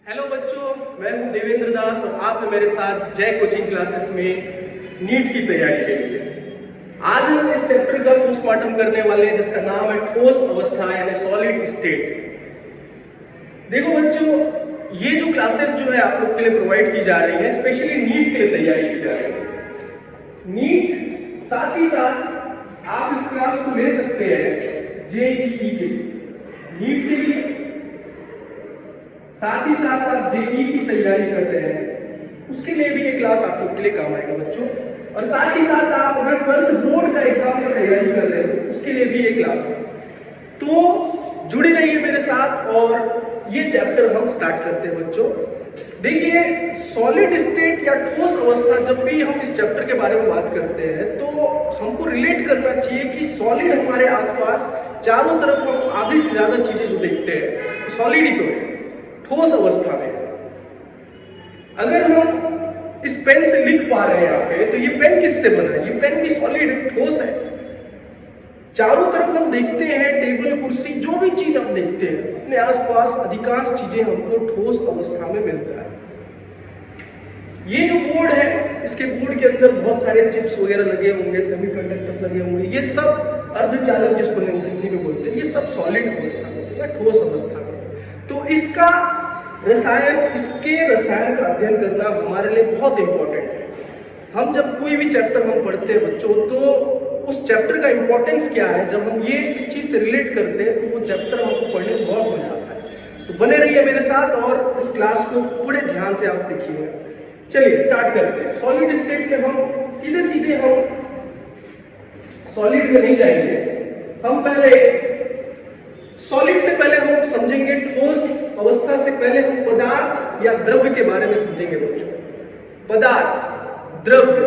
Hello बच्चों, मैं हूं देवेंद्र दास और आप हैं मेरे साथ जय कोचिंग क्लासेस में नीट की तैयारी के लिए। आज हम इस चैप्टर का पोस्टमार्टम करने वाले हैं जिसका नाम है ठोस अवस्था यानी सॉलिड स्टेट। देखो बच्चों, ये जो क्लासेस जो है आप लोग के लिए प्रोवाइड की जा रही है, स्पेशली नीट के लिए तैयारी की जा रही है। नीट साथ ही साथ आप इस क्लास को ले सकते हैं जेईई के नीट के लिए, साथ ही साथ आप जेईई की तैयारी कर रहे हैं उसके लिए भी ये क्लास आप लोग के लिए काम आएगा बच्चों। और साथ ही साथ आप अगर 12th बोर्ड का एग्जाम की तैयारी कर रहे हो उसके लिए भी ये क्लास है। तो जुड़े रहिए मेरे साथ और ये चैप्टर हम स्टार्ट करते हैं बच्चों। देखिए, सॉलिड स्टेट या ठोस अवस्था, जब भी हम इस चैप्टर के बारे में बात करते हैं तो हमको रिलेट करना चाहिए कि सॉलिड हमारे आसपास चारों तरफ हम आधी से ज्यादा चीजें जो देखते हैं सॉलिड ही तो है। ठोस अवस्था में अगर हम इस पेन से लिख पा रहे हैं यहाँ पे, तो ये पेन किससे बना है? ये पेन भी सॉलिड है, ठोस है। चारों तरफ हम देखते हैं, टेबल कुर्सी जो भी चीज आप देखते हैं अपने आसपास, अधिकांश चीजें हमको ठोस अवस्था में मिलता है। ये जो बोर्ड है, इसके बोर्ड के अंदर बहुत सारे चिप्स वगैरह लगे होंगे, सेमीकंडक्टर्स लगे होंगे, ये सब अर्धचालक जिसको हम हिंदी में बोलते हैं, ये सब सॉलिड अवस्था में होता है, ठोस अवस्था में। तो इसका रसायन, इसके रसायन का अध्ययन करना हमारे लिए बहुत इंपॉर्टेंट है। हम जब कोई भी चैप्टर हम पढ़ते हैं बच्चों, तो उस चैप्टर का इंपॉर्टेंस क्या है, जब हम ये इस चीज से रिलेट करते हैं तो वो चैप्टर हमको पढ़ने में बहुत मजा आता है। तो बने रहिए मेरे साथ और इस क्लास को पूरे ध्यान से आप देखिएगा। चलिए स्टार्ट करते हैं। सॉलिड स्टेट में हम सीधे हम सॉलिड में नहीं जाएंगे, हम पहले सॉलिड से पहले हम समझेंगे ठोस अवस्था से पहले हम पदार्थ या द्रव्य के बारे में समझेंगे बच्चों। पदार्थ, द्रव्य,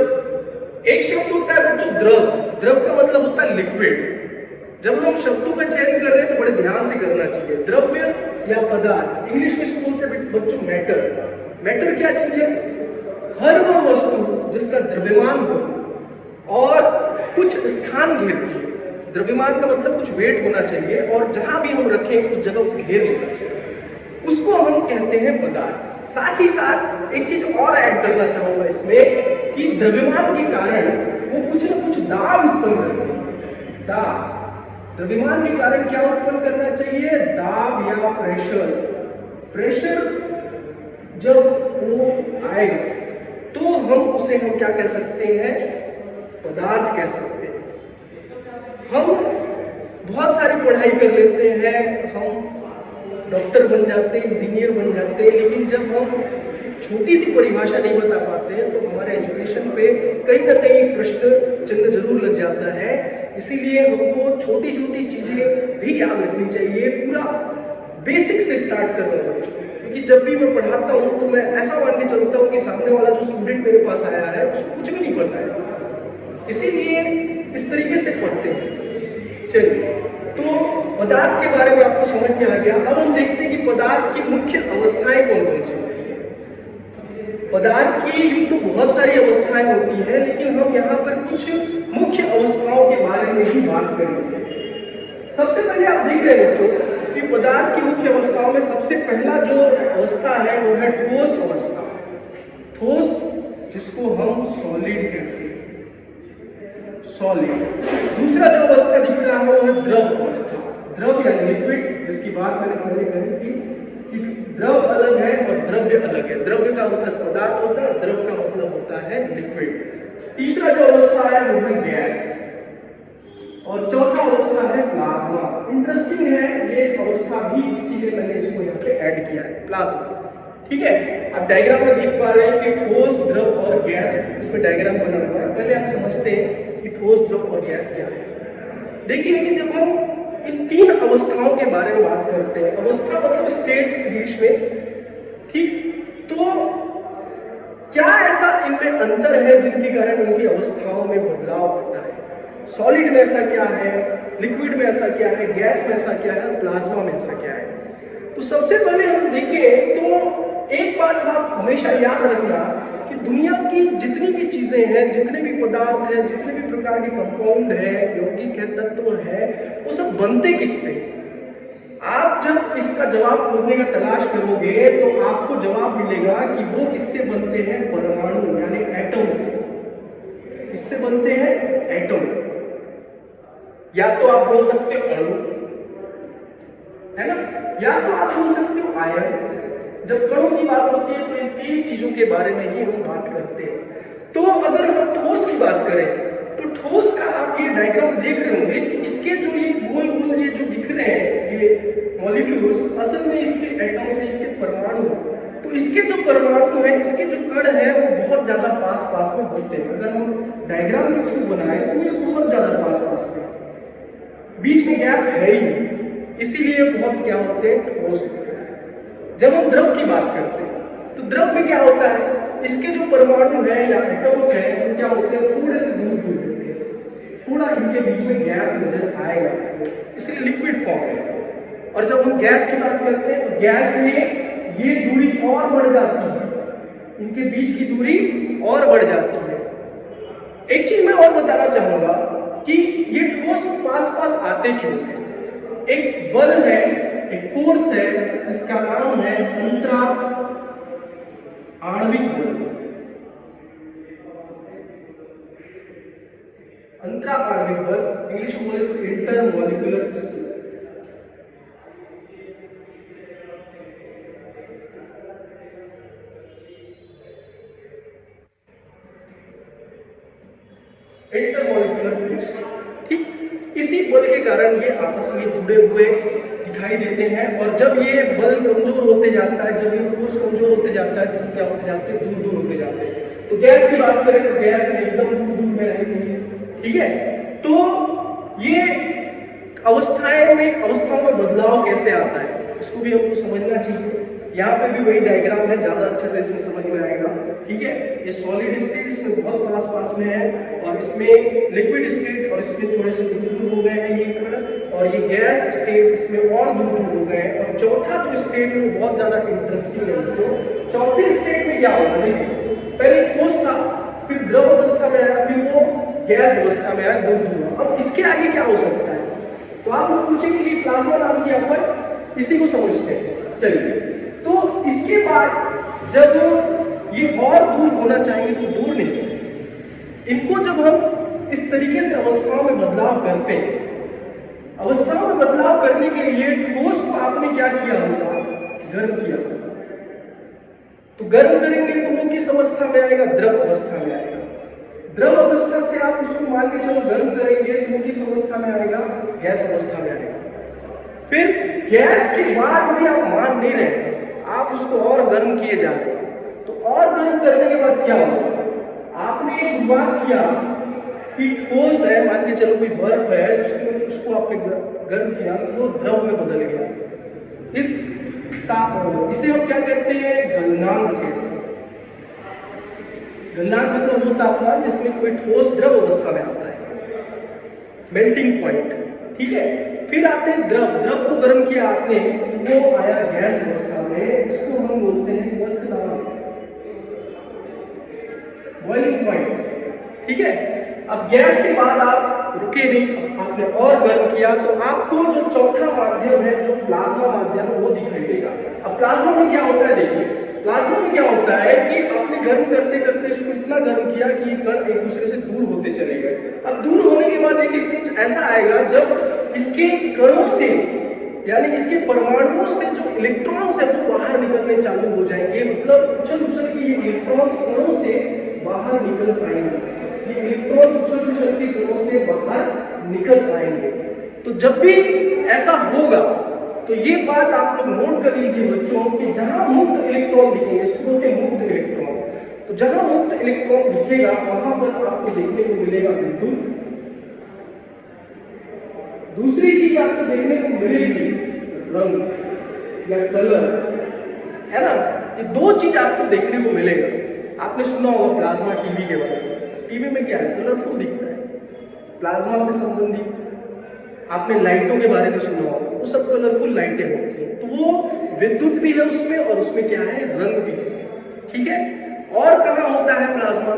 एक शब्द होता है बच्चों द्रव। द्रव का मतलब होता है लिक्विड। जब हम शब्दों का चयन कर रहे हैं तो बड़े ध्यान से करना चाहिए। द्रव्य या पदार्थ, इंग्लिश में इसको बोलते हैं बच्चों मैटर। मैटर क्या चीज है? हर वो वस्तु जिसका द्रव्यमान हो और कुछ स्थान घेरती है। द्रव्यमान का मतलब कुछ वेट होना चाहिए और जहां भी हम रखें उस जगह को घेर लेना चाहिए, उसको हम कहते हैं पदार्थ। साथ ही साथ एक चीज और ऐड करना चाहूंगा इसमें कि द्रव्यमान के कारण वो कुछ ना कुछ दाब उत्पन्न करते हैं। दाब, द्रव्यमान के कारण क्या उत्पन्न करना चाहिए? दाब या प्रेशर। प्रेशर जब वो आएगा तो हम उसे हम क्या कह सकते हैं? पदार्थ कह सकते हैं। हम बहुत सारी पढ़ाई कर लेते हैं, हम डॉक्टर बन जाते हैं, इंजीनियर बन जाते हैं, लेकिन जब हम छोटी सी परिभाषा नहीं बता पाते हैं तो हमारे एजुकेशन पे कहीं ना कहीं प्रश्न चिन्ह जरूर लग जाता है। इसीलिए हमको छोटी छोटी चीजें भी याद रखनी चाहिए। पूरा बेसिक से स्टार्ट करना है बच्चों, क्योंकि जब भी मैं पढ़ाता हूँ तो मैं ऐसा मान के चलता हूँ कि सामने वाला जो स्टूडेंट मेरे पास आया है उसको कुछ भी नहीं पता है, इसीलिए इस तरीके से पढ़ते हैं। चलिए, तो पदार्थ के बारे में आपको समझ में आ गया। अब हम देखते हैं कि पदार्थ की मुख्य अवस्थाएं कौन कौन सी होती है। पदार्थ की यूं तो बहुत सारी अवस्थाएं होती है, लेकिन हम यहाँ पर कुछ मुख्य अवस्थाओं के बारे में ही बात करेंगे। सबसे पहले आप देख रहे हैं बच्चों कि पदार्थ की मुख्य अवस्थाओं में सबसे पहला जो अवस्था है वो है ठोस अवस्था। ठोस, जिसको हम सॉलिड कहते हैं, सॉलिड। दूसरा जो अवस्था दिख रहा है वो है द्रव अवस्था। द्रव यानी लिक्विड, जिसकी बात मैंने पहले कही थी कि द्रव अलग है और द्रव्य अलग है। द्रव्य का मतलब पदार्थ होता है, द्रव का मतलब होता है लिक्विड। तीसरा जो अवस्था है वो है गैस और चौथा अवस्था है प्लाज्मा। इंटरेस्टिंग है ये अवस्था भी, इसीलिए मैंने इसको यहाँ पे ऐड किया है, प्लाज्मा। ठीक है, आप डायग्राम में देख पा रहे हैं कि ठोस, द्रव और गैस, इसमें डायग्राम बना हुआ है। पहले हम समझते हैं कि ठोस, द्रव और गैस क्या है। देखिए कि जब हम इन तीन अवस्थाओं के बारे में बात करते हैं, अवस्था मतलब स्टेट इंग्लिश में, ठीक, तो क्या ऐसा इनमें अंतर है जिनके कारण उनकी अवस्थाओं में बदलाव आता है? सॉलिड में ऐसा क्या है, लिक्विड में ऐसा क्या है, गैस में ऐसा क्या है, प्लाज्मा में ऐसा क्या है? तो सबसे पहले हम देखें तो एक बात आप हमेशा याद रखना कि दुनिया की जितनी भी चीजें हैं, जितने भी पदार्थ हैं, जितने भी प्रकार के कंपाउंड है, यौगिक है, तत्व है, वो सब बनते किससे? आप जब इसका जवाब खोजने का तलाश करोगे तो आपको जवाब मिलेगा कि वो किससे बनते हैं, परमाणु यानी एटम से। किससे बनते हैं, एटम। या तो आप बोल सकते हो अणु, है ना, या तो आप बोल सकते हो आयन। जब कणों की बात होती है तो इन तीन चीजों के बारे में ही हम बात करते हैं। तो अगर हम ठोस की बात करें तो ठोस का आप ये डायग्राम देख रहे होंगे कि इसके जो ये गोल गोल ये जो दिख रहे हैं ये मॉलिक्यूल्स, असल में इसके एटम्स है, इसके परमाणु। तो इसके जो परमाणु है, इसके जो कण है वो बहुत ज्यादा पास पास में होते हैं। अगर हम डायग्राम के थ्रू बनाए तो ये बहुत ज्यादा पास पास में, बीच में गैप है ही, इसीलिए बहुत क्या होते हैं, ठोस होते हैं। जब हम द्रव की बात करते हैं तो द्रव में क्या होता है, इसके जो परमाणु है या एटम्स है वो क्या होते हैं, थोड़े से दूर दूर होते हैं, थोड़ा इनके बीच में गैप नजर आएगा, इसलिए लिक्विड फॉर्म है। और जब हम गैस की बात करते हैं तो गैस में ये दूरी और बढ़ जाती है, इनके बीच की दूरी और बढ़ जाती है। एक चीज मैं और बताना चाहूंगा कि ये ठोस पास पास आते क्यों हैं। एक बल है, एक फोर्स है जिसका नाम है अंतरा आणविक बल। अंतरा आणविक बल, इंग्लिश में बोले तो इंटरमॉलिक्यूलर स्पीड। इंटरमॉलिक्यूलर फोर्स, ठीक, इसी बल के कारण ये आपस में जुड़े हुए दिखाई देते हैं। और जब ये बल कमजोर होते जाता है, जब ये फोर्स कमजोर होते जाता है तो क्या होते जाते हैं, दूर दूर होते जाते हैं। तो गैस की बात करें तो गैस में एकदम दूर दूर में रहेंगे, ठीक है। तो ये अवस्थाओं में बदलाव कैसे आता है, इसको भी हमको समझना चाहिए। यहाँ पे भी वही डायग्राम है, ज्यादा अच्छे से इसमें समझ में आएगा, ठीक है। ये सॉलिड स्टेट इसमें बहुत पास पास में है, और इसमें लिक्विड स्टेट और इसमें थोड़े से दूर दूर हो गए हैं ये कण, और ये गैस स्टेट इसमें और दूर दूर हो गए हैं। और चौथा जो स्टेट है वो बहुत ज्यादा इंटरेस्टिंग है। जो चौथे स्टेट में क्या होगा, देखिए, पहले ठोस था, फिर द्रव अवस्था में आया, फिर वो गैस अवस्था में आया, दूर दूर। अब इसके आगे क्या हो सकता है, तो आप लोग पूछेंगे कि प्लाज्मा नाम किया, फिर इसी को समझते हैं। चलिए, तो इसके बाद जब ये और दूर होना चाहिए तो दूर नहीं, इनको जब हम इस तरीके से अवस्थाओं में बदलाव करते हैं, अवस्थाओं में बदलाव करने के लिए ठोस को आपने क्या किया होगा, गर्म किया होगा। तो गर्म करेंगे तो वो किस अवस्था में आएगा, द्रव अवस्था में आएगा। द्रव अवस्था से आप उसको मान के चलो गर्म करेंगे तो वो किस अवस्था में आएगा, गैस अवस्था में आएगा। फिर गैस के बाद भी आप मान नहीं रहे, आप उसको और गर्म किए जा रहे हैं। तो और गर्म करने के बाद क्या होगा, आपने ये शुरुआत किया कि ठोस है, मान के चलो कोई बर्फ है, उसको आपने गर्म किया तो वो द्रव में बदल गया। इसे हम क्या कहते हैं, गलनांक कहते हैं। गलनांक मतलब वो तापमान जिसमें कोई ठोस द्रव अवस्था में आता है, मेल्टिंग पॉइंट, ठीक है। फिर आते हैं द्रव, द्रव को गर्म किया आपने तो वो आया गैस अवस्था में, इसको हम बोलते हैं क्वथनांक, बॉइलिंग पॉइंट, ठीक है। अब गैस के बाद आप रुके नहीं, आपने और गर्म किया तो आपको जो चौथा माध्यम है, जो प्लाज्मा माध्यम है, वो दिखाई देगा। अब प्लाज्मा में क्या होता है, देखिए, प्लाज्मा में क्या होता है कि आपने गर्म करते करते इसको इतना गर्म किया कि ये कण एक दूसरे से दूर होते चले गए। अब दूर होने के बाद एक स्टेज ऐसा आएगा जब इसके कणों से, यानी इसके परमाणुओं से जो इलेक्ट्रॉन्स है वो बाहर निकलने चालू हो जाएंगे। मतलब उछल उछल के ये इलेक्ट्रॉन्स कणों से बाहर निकल पाएंगे, ये इलेक्ट्रॉन्स उछल उछल के कणों से बाहर निकल पाएंगे। तो जब भी ऐसा होगा तो ये बात आप लोग नोट कर लीजिए बच्चों कि जहां मुक्त इलेक्ट्रॉन दिखेंगे, इसको बोलते हैं मुक्त इलेक्ट्रॉन, तो जहां मुक्त इलेक्ट्रॉन दिखेगा वहां पर आपको देखने को मिलेगा विद्युत। दूसरी चीज आपको देखने को मिलेगी रंग या कलर, है ना। ये दो चीज आपको देखने को मिलेगा। आपने सुना होगा प्लाज्मा टीवी के बारे में, टीवी में क्या है, कलरफुल दिखता है। प्लाज्मा से संबंधित आपने लाइटों के बारे में सुना होगा, वो सब कलरफुल लाइटें होती हैं, तो वो विद्युत भी है उसमें और उसमें क्या है, रंग भी है, ठीक है। और कहाँ होता है प्लाज्मा,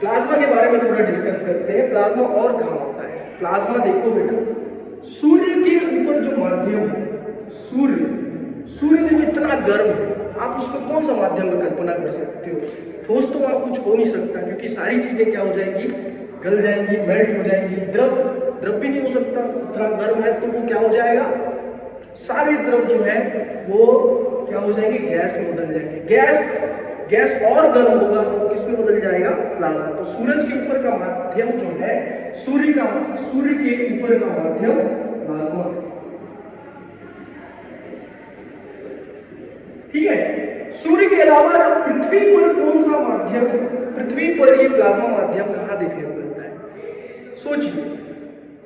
प्लाज्मा के बारे में थोड़ा डिस्कस करते हैं। प्लाज्मा और कहाँ होता है, प्लाज्मा देखो बेटा, सूर्य के ऊपर जो माध्यम है, सूर्य। सूर्य देखो इतना गर्म है, आप उसमें कौन सा माध्यम में कल्पना कर सकते हो? ठोस तो वहाँ कुछ हो नहीं सकता, क्योंकि सारी चीजें क्या हो जाएंगी, गल जाएंगी, मेल्ट हो जाएंगी। द्रव भी नहीं हो सकता, इतना गर्म है तो वो क्या हो जाएगा, सारे द्रव जो है वो क्या हो जाएंगे, गैस में बदल जाएंगे। गैस और गर्म होगा तो किसमें बदल जाएगा, प्लाज्मा। तो सूरज के ऊपर का माध्यम जो है, सूर्य के ऊपर का माध्यम प्लाज्मा। ठीक है। सूर्य के अलावा पृथ्वी पर कौन सा माध्यम, पृथ्वी पर ये प्लाज्मा माध्यम कहाँ देखने को मिलता है? सोचिए,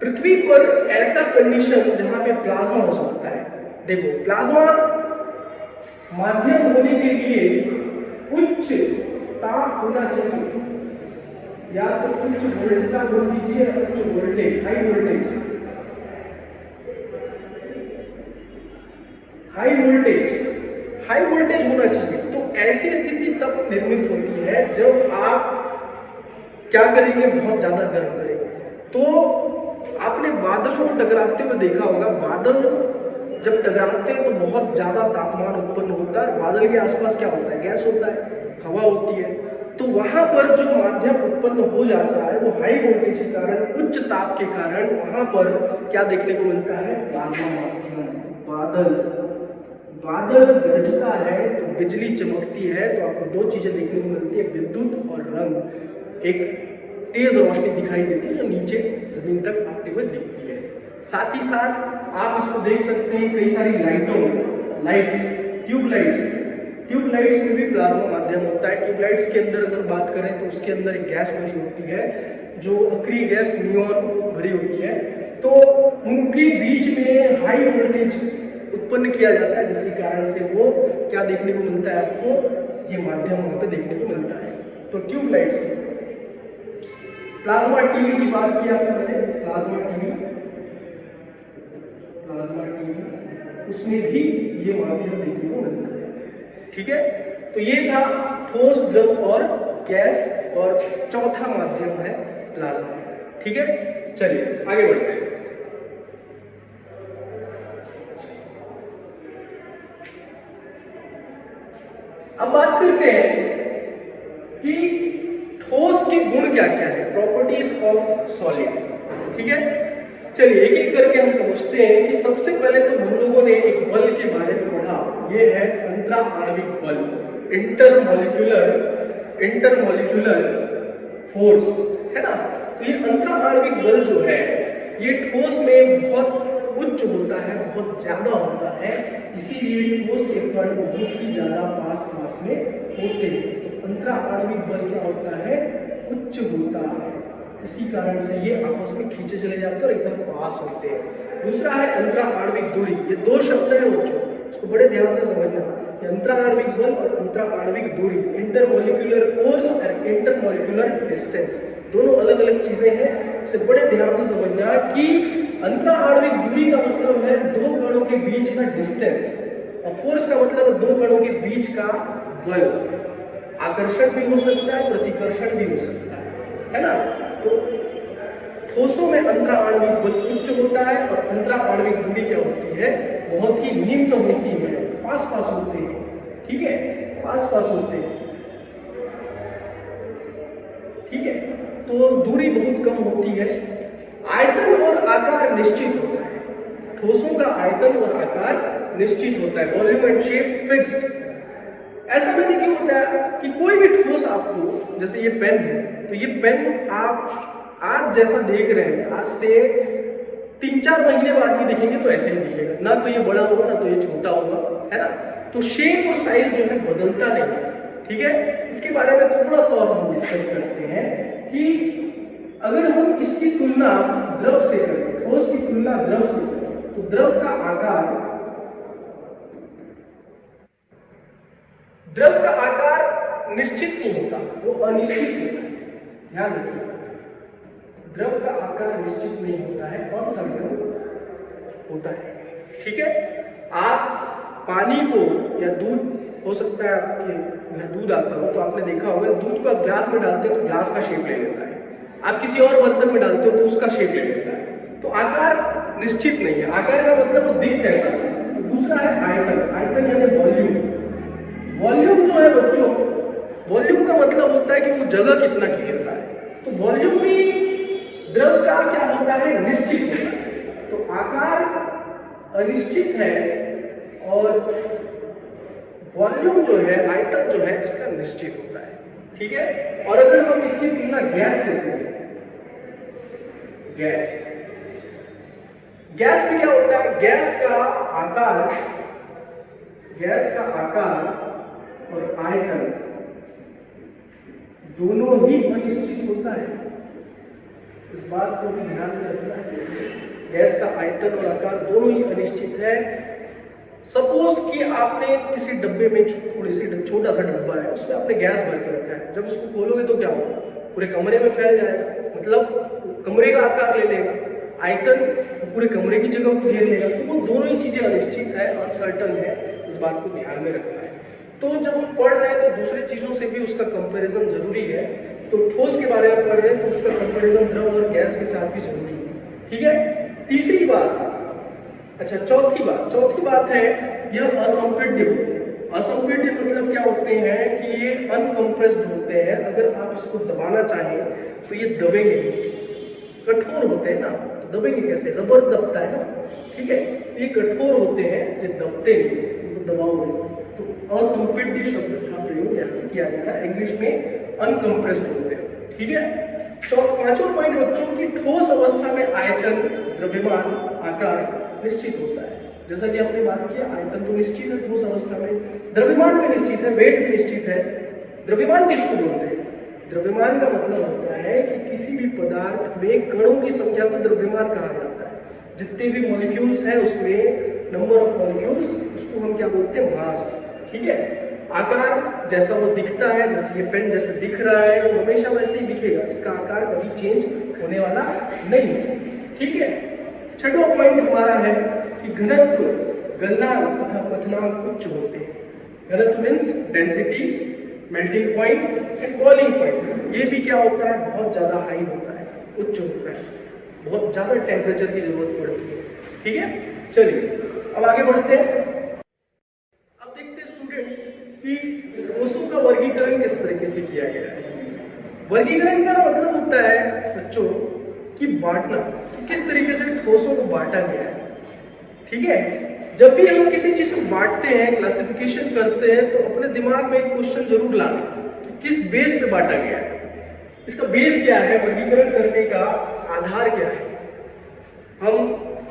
पृथ्वी पर ऐसा कंडीशन जहां पे प्लाज्मा हो सकता है। देखो, प्लाज्मा माध्यम होने के लिए उच्च ताप होना चाहिए, या तो उच्च वोल्टता बोल दीजिए, उच्च वोल्टेज, हाई वोल्टेज होना चाहिए। तो ऐसी स्थिति तब निर्मित होती है जब आप क्या करेंगे, बहुत ज्यादा गर्म करेंगे। तो आपने बादलों को टकराते हुए देखा होगा, बादल जब टकराते हैं तो बहुत ज्यादा तापमान उत्पन्न होता है। बादल के आसपास क्या होता है, गैस होता है, हवा होती है। तो वहां पर जो माध्यम उत्पन्न हो जाता है वो हाई वोल्टेज के कारण, उच्च ताप के कारण वहां पर क्या देखने को मिलता है, प्लाज्मा माध्यम। बादल गरजता है तो बिजली चमकती है, तो आपको दो चीजें देखने को मिलती है, विद्युत और रंग। एक तेज रोशनी दिखाई देती है जो नीचे जमीन तक आते हुए दिखती है। साथ ही साथ आप इसको देख सकते हैं कई सारी ट्यूबलाइट्स में भी प्लाज्मा माध्यम होता है। ट्यूबलाइट्स के अंदर अगर बात करें तो उसके अंदर एक गैस भरी होती है, जो अक्रिय गैस नियॉन भरी होती है। तो उनके बीच में हाई वोल्टेज उत्पन्न किया जाता है, जिसके कारण से वो क्या देखने को मिलता है, आपको ये माध्यम वहां पे देखने को मिलता है। तो ट्यूबलाइट्स, प्लाज्मा टीवी की बात की आपने, मैंने प्लाज्मा टीवी, उसमें भी ये माध्यम देखने को मिलता है। ठीक है। तो ये था ठोस, द्रव और गैस, और चौथा माध्यम है प्लाज्मा। ठीक है, चलिए आगे बढ़ते हैं। अब बात करते हैं कि ठोस के गुण क्या क्या है, प्रॉपर्टीज ऑफ सॉलिड। ठीक है, चलिए एक एक करके हम समझते हैं कि सबसे पहले तो हम लोगों ने एक बल के बारे में पढ़ा, ये है अंतराण्विक बल, इंटरमॉलिक्यूलर फोर्स, है ना। तो ये अंतराण्विक बल जो है ये ठोस में बहुत उच्च होता है, बहुत ज्यादा होता है, इसीलिए ठोस के कण बहुत ही ज्यादा पास में होते हैं। तो अंतराण्विक बल क्या होता है, उच्च होता है, इसी कारण से ये आपस में खींचे चले जाते हैं और एकदम पास होते हैं। दूसरा है अंतराण्विक दूरी, ये दो शब्द है बच्चों, इसको बड़े ध्यान से समझना। अंतराण्विक बल और अंतराण्विक दूरी, इंटरमॉलिक्यूलर फोर्स और इंटरमॉलिक्यूलर डिस्टेंस, दोनों अलग अलग चीजें हैं, इसे बड़े ध्यान से समझना कि अंतराण्विक दूरी का मतलब है दो कणों के बीच का डिस्टेंस, और फोर्स का मतलब है दो कणों के बीच का बल। आकर्षण भी हो सकता है, प्रतिकर्षण भी हो सकता है ना। तो ठोसों में अंतराण्विक बल उच्च होता है और अंतराण्विक दूरी क्या होती है, बहुत ही निम्न होती है, पास होते हैं। ठीक है, पास होते हैं। ठीक है, तो दूरी बहुत कम होती है। आयतन और आकार निश्चित होता है, ठोसों का आयतन और आकार निश्चित होता है, वॉल्यूम एंड शेप फिक्स्ड। ऐसा नहीं क्यों होता है कि कोई भी ठोस आपको, जैसे ये पेन है, तो ये पेन आप आज जैसा देख रहे हैं, आज से 3-4 महीने बाद भी देखेंगे तो ऐसे ही दिखेगा, ना तो ये बड़ा होगा ना तो ये छोटा होगा, है ना। तो शेप और साइज जो है बदलता नहीं है। ठीक है, इसके बारे में थोड़ा सा और हम डिस्कस करते हैं कि अगर हम इसकी तुलना द्रव से करें, ठोस की तुलना द्रव से करें, तो द्रव का आकार निश्चित नहीं होता, वो अनिश्चित होता है। ध्यान रखिए, द्रव का आकार निश्चित नहीं होता है, कौन सा द्रव होता है। ठीक है, आप पानी को या दूध, हो सकता है आपके घर दूध आता हो तो आपने देखा होगा, दूध को आप ग्लास में डालते हो तो ग्लास का शेप ले लेता है, आप किसी और बर्तन में डालते हो तो उसका शेप ले लेता है। तो आकार निश्चित नहीं है। आकार का मतलब वो दिख कैसा है, दूसरा है आयतन। आयतन यानी वॉल्यूम। वॉल्यूम जो है बच्चों, वॉल्यूम का मतलब होता है कि वो जगह कितना घेरता है। तो वॉल्यूम भी द्रव का क्या होता है, निश्चित होता है। तो आकार अनिश्चित है और वॉल्यूम जो है, आयतन जो है, इसका निश्चित होता है। ठीक है। और अगर हम इसकी तुलना गैस से करें, गैस में क्या होता है, गैस का आकार और आयतन दोनों ही अनिश्चित होता है। इस बात को भी ध्यान में रखना है। गैस का आयतन और आकार दोनों ही अनिश्चित है। सपोज कि आपने किसी डब्बे में छोटा सा डब्बा है, उसमें आपने गैस भर के रखा है। जब उसको खोलोगे तो क्या होगा, पूरे कमरे में फैल जाएगा, मतलब कमरे का आकार ले लेगा। आयतन पूरे कमरे की जगह को घेर लेगा। तो वो दोनों ही चीजें अनिश्चित है, अनसर्टन है। इस बात को ध्यान में रखना है। तो जब हम पढ़ रहे हैं तो दूसरी चीजों से भी उसका कंपैरिजन जरूरी है। तो ठोस के बारे में पढ़ रहे हैं तो उसका कंपैरिजन द्रव और गैस के साथ भी जरूरी है। ठीक है। तीसरी बात, अच्छा चौथी बात है, यह असंपीड्य होते हैं। असंपीड्य मतलब क्या होते हैं कि ये अनकंप्रेस्ड होते हैं। अगर आप इसको दबाना चाहें तो ये दबेंगे नहीं। कठोर होते हैं ना, तो दबेंगे कैसे, रबर दबता है ना। ठीक है। ये कठोर होते हैं, ये दबते नहीं, इनको दबाओगे। तो असंपीड्य शब्द का प्रयोग यहाँ पे किया जा रहा है। इंग्लिश में अनकंप्रेस्ड होते हैं। ठीक है। पांचवा पॉइंट बच्चों की, ठोस अवस्था में आयतन, द्रव्यमान, आकार निश्चित होता है। जैसा कि हमने बात किया, आयतन तो निश्चित है ठोस अवस्था में, द्रव्यमान भी निश्चित है, वेट भी निश्चित है। द्रव्यमान किसको बोलते हैं, द्रव्यमान का मतलब होता है कि किसी भी पदार्थ में कणों की संख्या को द्रव्यमान कहा जाता है। जितने भी मॉलिक्यूल्स हैं उसमें नंबर ऑफ मॉलिक्यूल्स, उसको हम क्या बोलते हैं, मास। ठीक है। आकार जैसा वो दिखता है, जैसे ये पेन जैसे दिख रहा है वो हमेशा वैसे ही दिखेगा, इसका आकार कभी चेंज होने वाला नहीं है। ठीक है। छठवां पॉइंट हमारा है कि घनत्व, गलनांक तथा क्वथनांक उच्च होते हैं। घनत्व means density, melting point and boiling point. ये भी क्या होता है, बहुत ज्यादा हाई होता है, उच्च होता है, बहुत ज्यादा टेम्परेचर की जरूरत पड़ती है। ठीक है। चलिए अब आगे बढ़ते हैं। अब देखते हैं स्टूडेंट्स कि ठोसों का वर्गीकरण किस तरीके से किया गया है। वर्गीकरण का मतलब होता है बच्चों कि बांटना, किस तरीके से ठोसों को बांटा गया है। ठीक है। जब भी हम किसी चीज को बांटते हैं, क्लासिफिकेशन करते हैं, तो अपने दिमाग में एक क्वेश्चन जरूर लाना कि किस बेस पे बांटा गया है, इसका बेस क्या है, वर्गीकरण करने का आधार क्या है। हम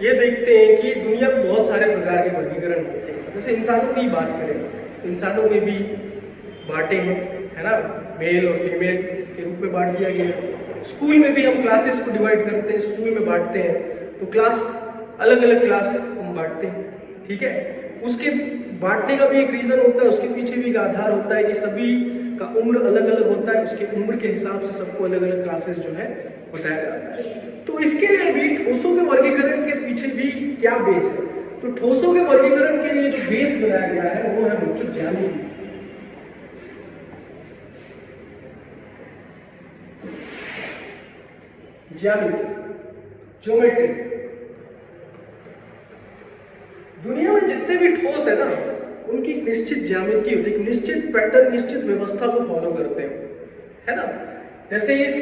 ये देखते हैं कि दुनिया में बहुत सारे प्रकार के वर्गीकरण होते हैं। जैसे इंसानों की बात करें, इंसानों में भी बांटे हैं, है ना, मेल और फीमेल के रूप में बांट दिया गया है। स्कूल में भी हम क्लासेस को डिवाइड करते हैं, स्कूल में बांटते हैं, तो क्लास अलग अलग क्लास हम बांटते हैं। ठीक है। उसके बांटने का भी एक रीजन होता है, उसके पीछे भी एक आधार होता है कि सभी का उम्र अलग अलग होता है, उसके उम्र के हिसाब से सबको अलग अलग क्लासेस जो है बताया जाता है। तो इसके लिए भी ठोसों के वर्गीकरण के पीछे भी क्या बेस है, तो ठोसों के वर्गीकरण के लिए जो बेस बनाया गया है वो है बच्चों ज्यामिति। ज्योमेट्री। दुनिया में जितने भी ठोस है ना, उनकी निश्चित ज्यामिति होती है, निश्चित पैटर्न, निश्चित व्यवस्था को फॉलो करते हैं, है ना। जैसे इस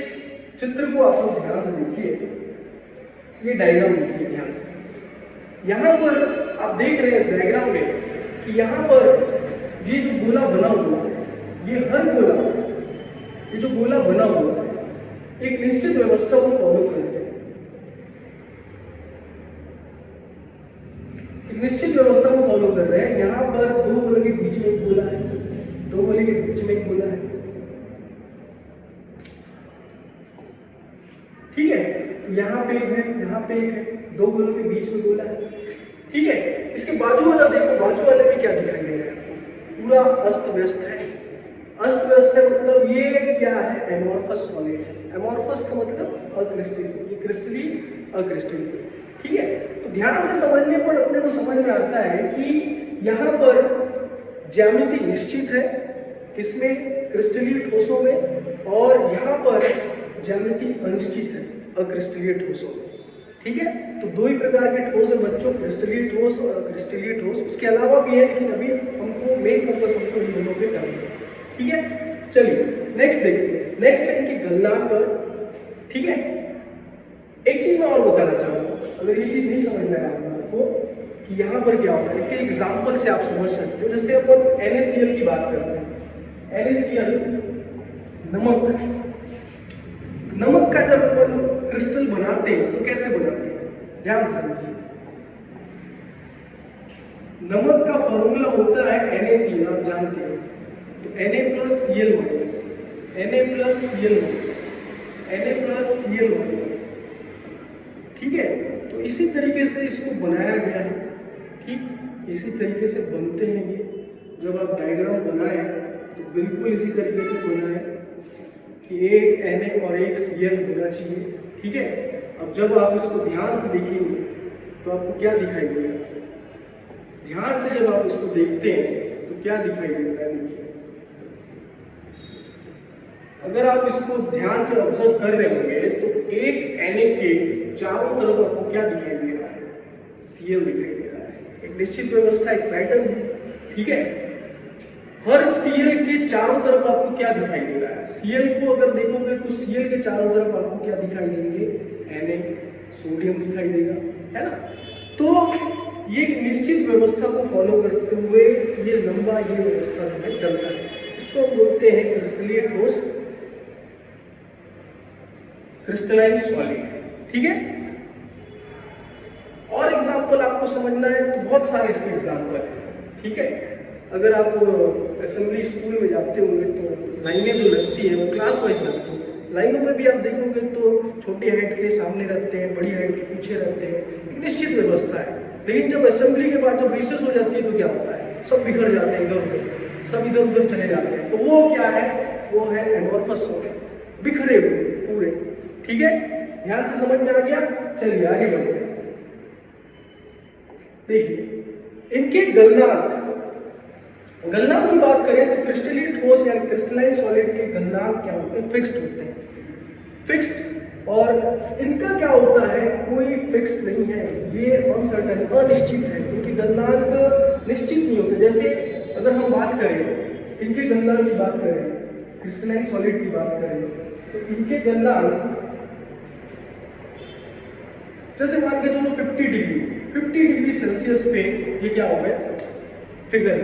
चित्र को आप ध्यान से देखिए, ये डायग्राम देखिए ध्यान से। यहाँ पर आप देख रहे हैं इस डायग्राम में कि यहाँ पर ये जो गोला बना हुआ है, ये हर गोला, ये जो गोला बना हुआ है एक निश्चित व्यवस्था को फॉलो करते हैं, एक निश्चित व्यवस्था को फॉलो कर रहे हैं। यहाँ पर दो गोलों के बीच में एक गोला है, दो गोले के बीच में एक गोला है। ठीक है। यहाँ पे एक है, यहाँ पे एक है, दो गोलों के बीच में गोला है। ठीक है। इसके बाजू वाला देखो, बाजू वाले में क्या दिखाई दे रहा है, पूरा अस्त व्यस्त है। अस्त व्यस्त है मतलब ये क्या है, एमोर्फस सॉलिड है। एमोर्फस का मतलब अक्रिस्टलीन, ये क्रिस्टलीन अक्रिस्टलीन। ठीक है। तो ध्यान से समझने पर अपने को समझ में आता है कि यहाँ पर ज्यामिति निश्चित है, किसमें, क्रिस्टलीय ठोसों में, और यहाँ पर ज्यामिति अनिश्चित है, अक्रिस्टलीय ठोसों में। ठीक है, तो दो ही प्रकार के ठोस है बच्चों, क्रिस्टलीय ठोस और क्रिस्टलीय ठोस। उसके अलावा भी है, लेकिन अभी हमको मेन फोकस हमको इन दोनों पे करना है। ठीक है, चलिए नेक्स्ट देखते हैं। नेक्स्ट है कि गलनांक। ठीक है, एक चीज मैं और बताना चाहूंगा, अगर ये चीज नहीं समझ में आया आपको कि यहाँ पर क्या होगा, इसके एग्जाम्पल से आप समझ सकते हो। जैसे अपन NaCl की बात करते हैं, NaCl नमक, नमक का जब अपन क्रिस्टल बनाते हैं तो कैसे बनाते हैं, ध्यान से समझिए। नमक का फॉर्मूला होता है NaCl, आप जानते हैं, तो Na+Cl-, Na+Cl-, ठीक है। तो इसी तरीके से इसको बनाया गया है, ठीक, इसी तरीके से बनते हैं ये। जब आप डायग्राम बनाए तो बिल्कुल इसी तरीके से बनाए कि एक Na और एक Cl होना चाहिए, ठीक है। अब जब आप इसको ध्यान से देखेंगे तो आपको क्या दिखाई देगा, ध्यान से जब आप इसको देखते हैं तो क्या दिखाई देता है, देखिए। अगर आप इसको ध्यान से ऑब्जर्व कर रहे होंगे तो एक Na के चारों तरफ आपको क्या दिखाई दे रहा है, Cl दिखाई दे रहा है। एक निश्चित व्यवस्था, एक पैटर्न है, ठीक है। हर Cl के चारों तरफ आपको क्या दिखाई दे रहा है, Cl को अगर देखोगे तो Cl के चारों तरफ आपको क्या दिखाई देंगे, Na, सोडियम दिखाई देगा, है ना। तो ये निश्चित व्यवस्था को फॉलो करते हुए ये लंबा ये व्यवस्था जो है चलता है, इसको हम बोलते हैं क्रिस्टलीय ठोस, क्रिस्टलाइन सॉलिड, ठीक है। और एग्जांपल आपको समझना है तो बहुत सारे इसके एग्जांपल हैं, ठीक है। अगर आप असेंबली स्कूल में जाते होंगे तो लाइनें जो लगती है वो क्लास वाइज लगती है। लाइनों में भी आप देखोगे तो छोटी हाइट के सामने रहते हैं, बड़ी हाइट के पीछे रहते हैं, एक निश्चित व्यवस्था है। लेकिन जब असेंबली के बाद जब रिसेस हो जाती है तो क्या होता है, सब बिखर जाते हैं इधर उधर, सब इधर उधर चले जाते हैं। तो वो क्या है, वो है एमॉर्फस हो गए, बिखरे हुए पूरे, ठीक है। ध्यान से समझ में आ गया, चलिए आगे बढ़ते हैं। देखिए इनके गलनांक, गलनांक की बात करें तो क्रिस्टलीय ठोस या क्रिस्टलाइन सॉलिड के गलनांक क्या होते हैं, फिक्स्ड होते हैं, फिक्स्ड। और इनका क्या होता है, कोई फिक्स नहीं है, ये अनसर्टेन, अनिश्चित है। इनके गलनांक निश्चित नहीं होते। जैसे अगर हम बात करें इनके गलनांक की बात करें, क्रिस्टलाइन सॉलिड की बात करें तो इनके गलनांक जैसे मान के चलो 50 डिग्री सेल्सियस पे ये क्या हो गया, फिगर।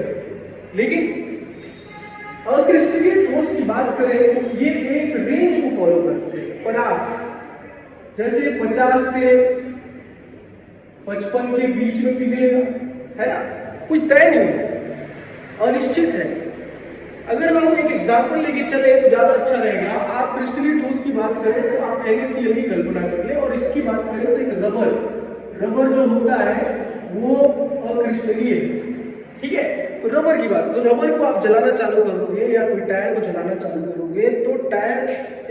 लेकिन अक्रिस्टलीय ठोस की बात करें तो ये एक रेंज को फॉलो करते हैं, 50, जैसे 50 से 55 के बीच में पिघलेगा, है ना, कोई तय नहीं है, अनिश्चित है। अगर हम एक एग्जांपल लेके चले तो ज्यादा अच्छा रहेगा। आप क्रिस्टलीय ठोस की बात करें तो आप NaCl की कल्पना कर ले, और इसकी बात करें तो एक रबर जो होता है वो अक्रिस्टलीय है, ठीक है। तो रबर की बात, तो रबर को आप जलाना चालू करोगे या कोई टायर को जलाना चालू करोगे तो टायर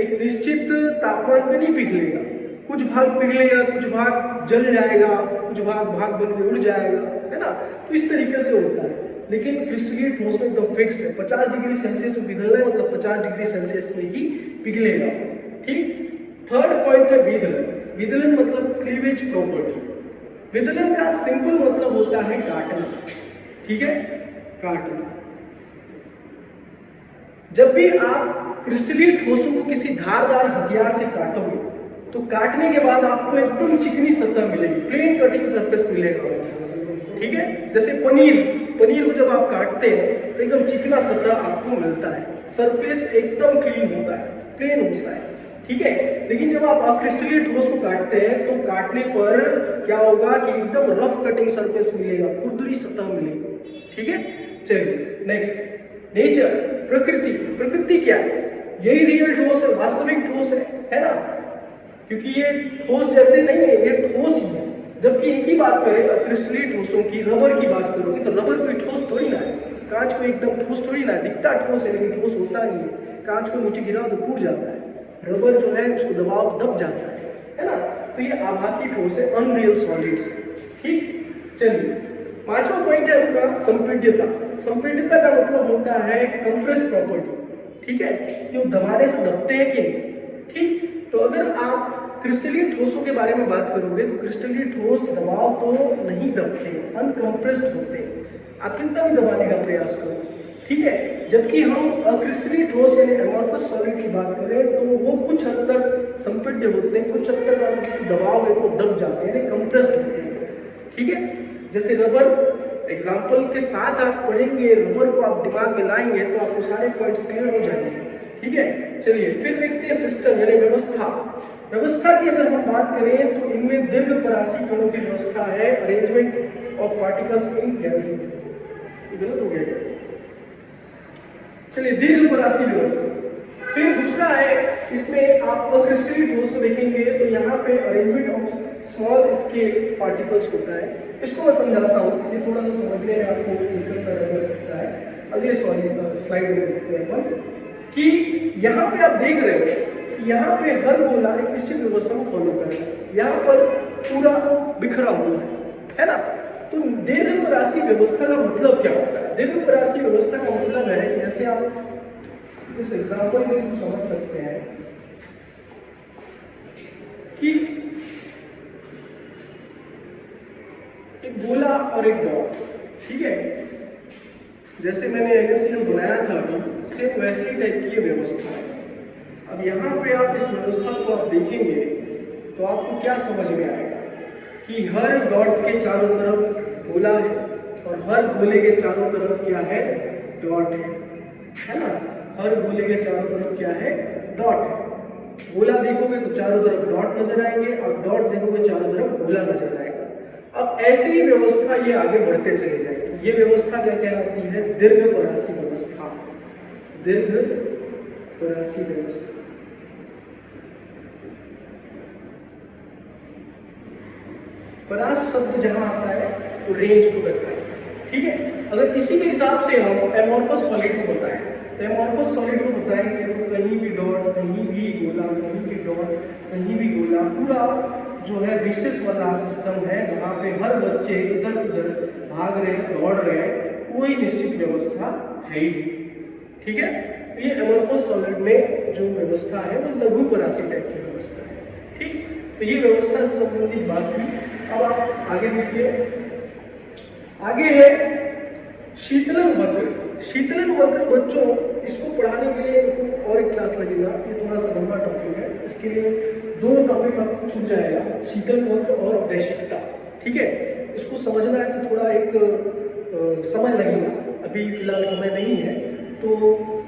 एक निश्चित तापमान पे नहीं पिघलेगा, कुछ भाग पिघलेगा, कुछ भाग जल जाएगा, कुछ भाग बन के उड़ जाएगा, है ना। तो इस तरीके से होता है। लेकिन क्रिस्टलीय ठोस में एकदम फिक्स है, 50 डिग्री सेल्सियस में पिघलना है, मतलब 50 डिग्री सेल्सियस में ही पिघलेगा, ठीक। थर्ड पॉइंट है विदलन। विदलन मतलब क्लीवेज प्रॉपर्टी। विदलन का सिंपल मतलब होता है काटना, ठीक है, काटना। जब भी आप क्रिस्टलीय ठोसों को किसी धारदार हथियार से काटोगे तो काटने के बाद आपको एकदम चिकनी सतह मिलेगी, प्लेन कटिंग सरफेस मिलेगा, ठीक है। जैसे पनीर को जब आप काटते हैं तो एकदम चिकना सतह आपको मिलता है, सरफेस एकदम क्लीन होता है, प्लेन होता है, ठीक है। लेकिन जब आप अक्रिस्टलीय ठोस को काटते हैं तो काटने पर क्या होगा कि एकदम रफ कटिंग सरफेस मिलेगा, खुरदुरी सतह मिलेगी, ठीक है। चलिए नेक्स्ट, नेचर, प्रकृति क्या है, यही रियल ठोस है, वास्तविक ठोस है ना, क्योंकि ये ठोस जैसे नहीं है, ये ठोस ही है। जबकि इनकी बात करें क्रिस्टलीय ठोसों की, रबर की बात करोगे तो रबर कोई ठोस थोड़ी ना है, कांच को एकदम ठोस थोड़ी ना है, दिखता ठोस है लेकिन ठोस होता नहीं है। कांच को नीचे गिराओ तो टूट जाता है, रबर जो है उसको दबाओ दब जाता है ना। तो ये आभासी ठोस है, अनरियल सॉलिड्स, ठीक। चलिए पांचवा पॉइंट है अपना संपीड्यता। संपीड्यता का मतलब होता है कंप्रेस प्रॉपर्टी, ठीक है, कि वो दबाने से दबते हैं कि नहीं, ठीक। तो अगर आप क्रिस्टलीन ठोसों के बारे में बात करोगे तो क्रिस्टलीन ठोस दबाव तो नहीं दबते, अनकंप्रेस्ड होते, आप कितना भी दबाने का प्रयास करो, ठीक है। जबकि हम क्रिस्टलीन ठोस यानी एमॉर्फस सॉलिड की बात करें तो वो कुछ हद तक संपीड्य होते हैं, कुछ हद तक आप उसको दबाओगे तो दब जाते हैं, यानी कंप्रेस्ड होते हैं, ठीक है। जैसे रबर एग्जाम्पल के साथ आप पढ़ेंगे, रबर को आप दिमाग में लाएंगे तो आपको सारे पॉइंट्स क्लियर हो जाएंगे, ठीक है। चलिए फिर देखते हैं सिस्टम यानी व्यवस्था। व्यवस्था की अगर हम बात करें तो इनमें दीर्घ परासी कणों की व्यवस्था है, arrangement of particles in gallery. गलत हो गया, चलिए दीर्घ परासी व्यवस्था। फिर दूसरा है, इसमें आप क्रिस्टलीन ठोस को देखेंगे तो यहाँ पे arrangement of small scale particles होता है। इसको मैं समझाता हूँ, ये थोड़ा सा समझने में आपको मुश्किल कर सकता है। अगले स्लाइड में देखते हैं अपन कि यहाँ पे आप देख रहे हो कि यहाँ पे हर गोला एक निश्चित व्यवस्था को फॉलो कर रहा है, यहाँ पर पूरा बिखरा हुआ है ना। तो दीर्घपरासी व्यवस्था का मतलब क्या होता है? दीर्घपरासी व्यवस्था का मतलब है, जैसे आप इस एग्जाम्पल में समझ सकते हैं कि एक गोला और एक डॉट, ठीक है। जैसे मैंने एनएससी में बनाया था अभी, सेम वैसे ही टाइप की व्यवस्था है। अब यहाँ पे आप इस व्यवस्था को आप देखेंगे तो आपको क्या समझ में आएगा कि हर डॉट के चारों तरफ गोला है और हर गोले के चारों तरफ क्या है? डॉट है ना। हर गोले के चारों तरफ क्या है? डॉट है। गोला देखोगे तो चारों तरफ डॉट नजर आएंगे और डॉट देखोगे चारों तरफ गोला नजर आएगा। अब ऐसी ही व्यवस्था ये आगे बढ़ते चले जाएगी। ये व्यवस्था क्या कहलाती है? दीर्घपरासी व्यवस्था। दीर्घपरासी व्यवस्था। परास शब्द जहां आता है तो रेंज को बताए, ठीक है। अगर इसी के हिसाब से हम एमॉर्फस सॉलिड को बताएं तो एमॉर्फस सॉलिड को बताएंगे तो कहीं भी डॉट, कहीं भी गोला, कहीं भी डॉट, कहीं भी गोला, पूरा जो है रिसेस वाला सिस्टम है जहाँ पे हर बच्चे इधर उधर भाग रहे हैं, दौड़ रहे हैं, कोई निश्चित व्यवस्था है ही, ठीक है। तो ये एमॉर्फस सॉलिड में जो व्यवस्था है वो लघु परासी टाइप की व्यवस्था है, ठीक। तो ये व्यवस्था से संबंधित बात थी। अब आप आगे देखिए, आगे है शीतलन वक्र। शीतलन वक्र बच्चों इसको पढ़ाने के लिए और एक क्लास लगेगा, ये थोड़ा सा लंबा टॉपिक है, इसके लिए दो टॉपिक आपको छूट जाएगा, शीतलन वक्र और दैशिकता, ठीक है। इसको समझना है तो थोड़ा एक समय लगेगा, अभी फिलहाल समय नहीं है। तो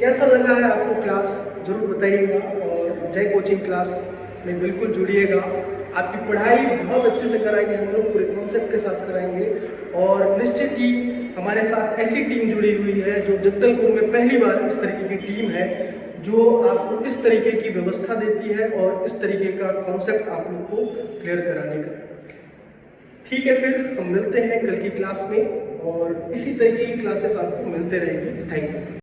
कैसा लगा है आपको क्लास जरूर बताइएगा और जय कोचिंग क्लास में बिल्कुल जुड़िएगा। आपकी पढ़ाई बहुत अच्छे से कराएंगे हम लोग, पूरे कॉन्सेप्ट के साथ कराएंगे और निश्चित ही हमारे साथ ऐसी टीम जुड़ी हुई है जो जगदलपुर में पहली बार इस तरीके की टीम है जो आपको इस तरीके की व्यवस्था देती है और इस तरीके का कॉन्सेप्ट आप लोग को क्लियर कराने का। ठीक है, फिर हम मिलते हैं कल की क्लास में और इसी तरीके की क्लासेस आपको मिलते रहेंगे। Thank you.